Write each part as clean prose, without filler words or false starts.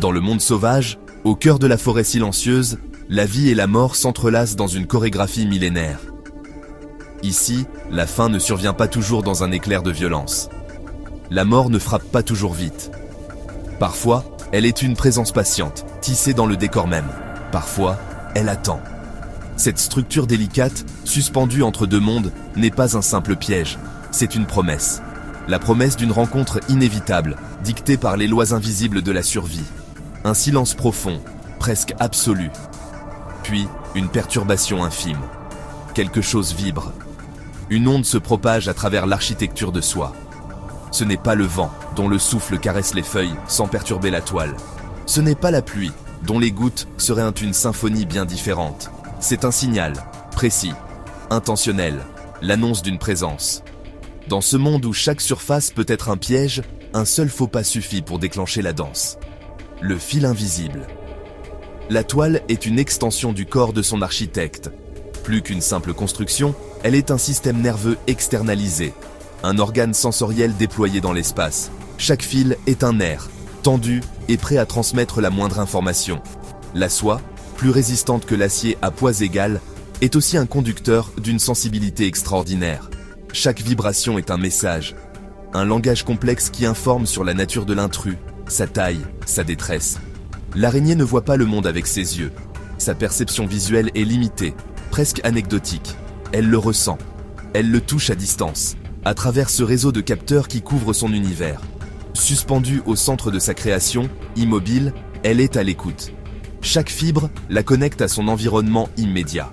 Dans le monde sauvage, au cœur de la forêt silencieuse, la vie et la mort s'entrelacent dans une chorégraphie millénaire. Ici, la fin ne survient pas toujours dans un éclair de violence. La mort ne frappe pas toujours vite. Parfois, elle est une présence patiente, tissée dans le décor même. Parfois, elle attend. Cette structure délicate, suspendue entre deux mondes, n'est pas un simple piège, c'est une promesse. La promesse d'une rencontre inévitable, dictée par les lois invisibles de la survie. Un silence profond, presque absolu. Puis, une perturbation infime. Quelque chose vibre. Une onde se propage à travers l'architecture de soi. Ce n'est pas le vent, dont le souffle caresse les feuilles sans perturber la toile. Ce n'est pas la pluie, dont les gouttes seraient une symphonie bien différente. C'est un signal, précis, intentionnel, l'annonce d'une présence. Dans ce monde où chaque surface peut être un piège, un seul faux pas suffit pour déclencher la danse. Le fil invisible. La toile est une extension du corps de son architecte. Plus qu'une simple construction, elle est un système nerveux externalisé, un organe sensoriel déployé dans l'espace. Chaque fil est un nerf, tendu et prêt à transmettre la moindre information. La soie, plus résistante que l'acier à poids égal, est aussi un conducteur d'une sensibilité extraordinaire. Chaque vibration est un message, un langage complexe qui informe sur la nature de l'intrus, sa taille, sa détresse. L'araignée ne voit pas le monde avec ses yeux. Sa perception visuelle est limitée, presque anecdotique. Elle le ressent. Elle le touche à distance, à travers ce réseau de capteurs qui couvre son univers. Suspendue au centre de sa création, immobile, elle est à l'écoute. Chaque fibre la connecte à son environnement immédiat.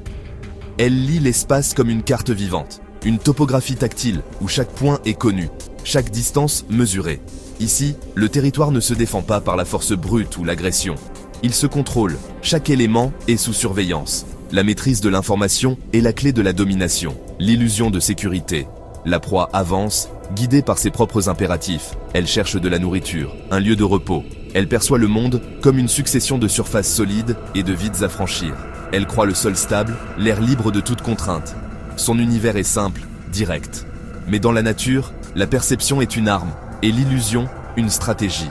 Elle lit l'espace comme une carte vivante, une topographie tactile où chaque point est connu, chaque distance mesurée. Ici, le territoire ne se défend pas par la force brute ou l'agression. Il se contrôle, chaque élément est sous surveillance. La maîtrise de l'information est la clé de la domination, l'illusion de sécurité. La proie avance, guidée par ses propres impératifs. Elle cherche de la nourriture, un lieu de repos. Elle perçoit le monde comme une succession de surfaces solides et de vides à franchir. Elle croit le sol stable, l'air libre de toute contrainte. Son univers est simple, direct. Mais dans la nature, la perception est une arme, et l'illusion, une stratégie.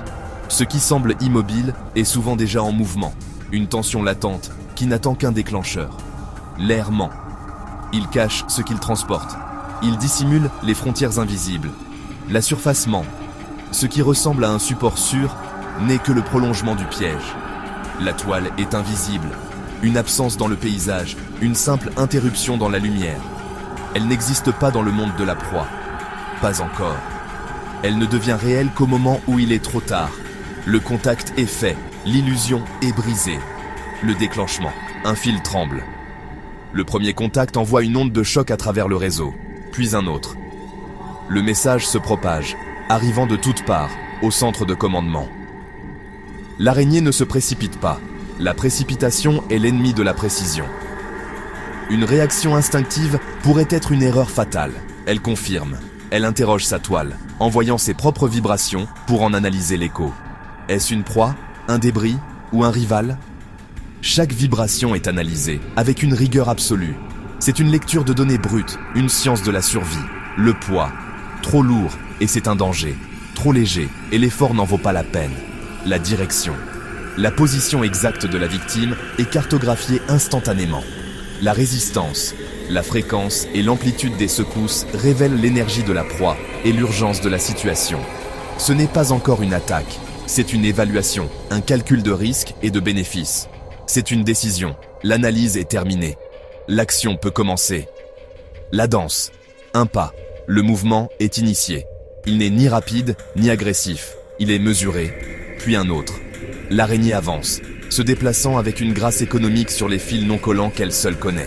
Ce qui semble immobile est souvent déjà en mouvement, une tension latente qui n'attend qu'un déclencheur. L'air ment. Il cache ce qu'il transporte. Il dissimule les frontières invisibles. La surface ment. Ce qui ressemble à un support sûr n'est que le prolongement du piège. La toile est invisible, une absence dans le paysage, une simple interruption dans la lumière. Elle n'existe pas dans le monde de la proie. Pas encore. Elle ne devient réelle qu'au moment où il est trop tard. Le contact est fait, l'illusion est brisée. Le déclenchement, un fil tremble. Le premier contact envoie une onde de choc à travers le réseau, puis un autre. Le message se propage, arrivant de toutes parts, au centre de commandement. L'araignée ne se précipite pas. La précipitation est l'ennemi de la précision. Une réaction instinctive pourrait être une erreur fatale. Elle confirme. Elle interroge sa toile, envoyant ses propres vibrations pour en analyser l'écho. Est-ce une proie, un débris ou un rival ? Chaque vibration est analysée, avec une rigueur absolue. C'est une lecture de données brutes, une science de la survie. Le poids, trop lourd et c'est un danger. Trop léger et l'effort n'en vaut pas la peine. La direction. La position exacte de la victime est cartographiée instantanément. La résistance, la fréquence et l'amplitude des secousses révèlent l'énergie de la proie et l'urgence de la situation. Ce n'est pas encore une attaque, c'est une évaluation, un calcul de risque et de bénéfices. C'est une décision, l'analyse est terminée. L'action peut commencer. La danse, un pas, le mouvement est initié. Il n'est ni rapide ni agressif, il est mesuré, puis un autre. L'araignée avance, se déplaçant avec une grâce économique sur les fils non collants qu'elle seule connaît.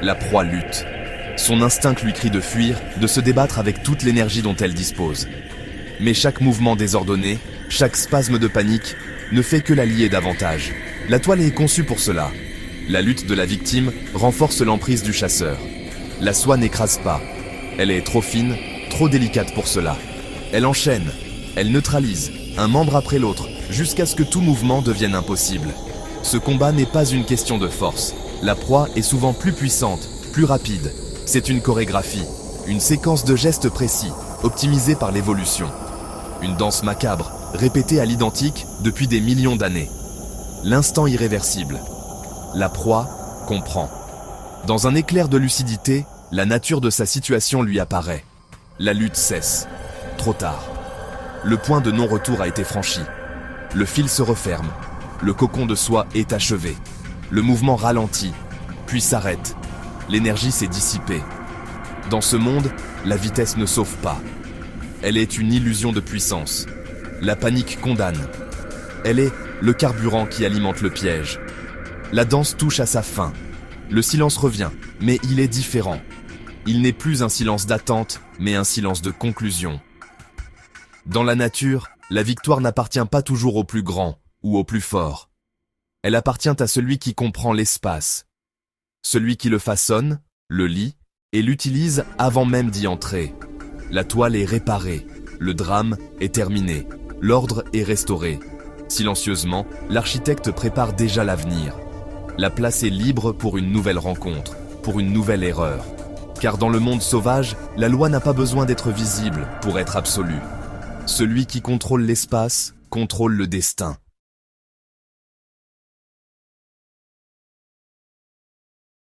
La proie lutte. Son instinct lui crie de fuir, de se débattre avec toute l'énergie dont elle dispose. Mais chaque mouvement désordonné, chaque spasme de panique, ne fait que la lier davantage. La toile est conçue pour cela. La lutte de la victime renforce l'emprise du chasseur. La soie n'écrase pas. Elle est trop fine, trop délicate pour cela. Elle enchaîne, elle neutralise, un membre après l'autre, jusqu'à ce que tout mouvement devienne impossible. Ce combat n'est pas une question de force. La proie est souvent plus puissante, plus rapide. C'est une chorégraphie, une séquence de gestes précis, optimisée par l'évolution. Une danse macabre, répétée à l'identique depuis des millions d'années. L'instant irréversible. La proie comprend. Dans un éclair de lucidité, la nature de sa situation lui apparaît. La lutte cesse. Trop tard. Le point de non-retour a été franchi. Le fil se referme. Le cocon de soie est achevé. Le mouvement ralentit, puis s'arrête. L'énergie s'est dissipée. Dans ce monde, la vitesse ne sauve pas. Elle est une illusion de puissance. La panique condamne. Elle est le carburant qui alimente le piège. La danse touche à sa fin. Le silence revient, mais il est différent. Il n'est plus un silence d'attente, mais un silence de conclusion. Dans la nature, la victoire n'appartient pas toujours au plus grand ou au plus fort. Elle appartient à celui qui comprend l'espace. Celui qui le façonne, le lit, et l'utilise avant même d'y entrer. La toile est réparée, le drame est terminé, l'ordre est restauré. Silencieusement, l'architecte prépare déjà l'avenir. La place est libre pour une nouvelle rencontre, pour une nouvelle erreur. Car dans le monde sauvage, la loi n'a pas besoin d'être visible pour être absolue. Celui qui contrôle l'espace contrôle le destin.